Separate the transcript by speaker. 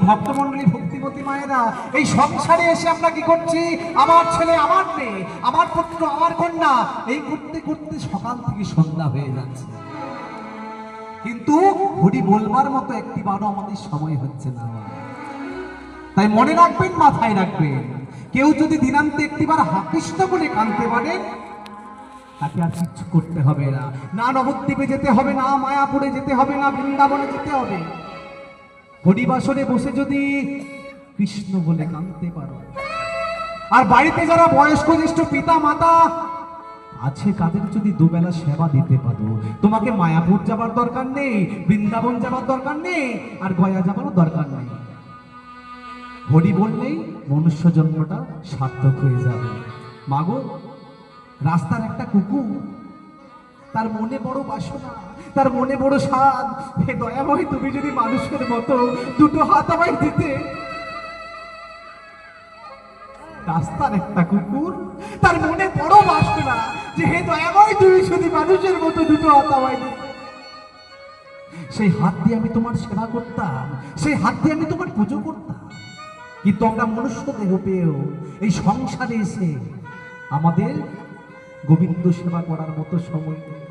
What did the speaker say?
Speaker 1: ভক্তমণ্ডলী ভক্তিমতী মায়েরা, এই সংসারে এসে আমরা কি করছি? আমার ছেলে, আমার মেয়ে, আমার পুত্র, আমার কন্যা, এই করতে করতে সকাল থেকে সন্ধ্যা হয়ে যাচ্ছে, কিন্তু হরি বলবার মতো একটিবারও আমাদের সময় হচ্ছে না। তাই মনে রাখবেন, মাথায় রাখবেন, কেউ যদি দিনান্তে একটিবার কৃষ্ণ বলে কাঁদতে পারেন, তাকে আর কিচ্ছু করতে হবে না। না নবদ্বীপে যেতে হবে, না মায়াপুরে যেতে হবে, না বৃন্দাবনে যেতে হবে। হরিবাসরে বসে যদি কৃষ্ণ বলে কাঁদতে পারো, আর বাড়িতে যারা বয়স্ক জ্যেষ্ঠ পিতা মাতা আছে, কাদের যদি দুবেলা সেবা দিতে পারো, তোমাকে মায়াপুর যাবার দরকার নেই, বৃন্দাবন যাবার দরকার নেই, আর গয়া যাবারও দরকার নেই। হরি বললেই মনুষ্য জন্মটা সার্থক হয়ে যাবে। মাগো, রাস্তার একটা কুকুর, তার মনে বড় বাসনা, তার মনে বড় স্বাদ, হে দয়াময়, তুমি যদি মানুষের মতো দুটো হাত আমায় দিতে। রাস্তার একটা কুকুর, তার মনে বড় বাসনা যে হে দয়াময়, তুমি যদি মানুষের মতো দুটো হাত আমায় দিতে। সেই হাত দিয়ে আমি তোমার সেবা করতাম, সেই হাত দিয়ে আমি তোমার পুজো করতাম। কিন্তু আমরা মনুষ্য দেহ পেয়েও এই সংসারে এসে আমাদের গোবিন্দ সেবা করার মতো সময় নেই।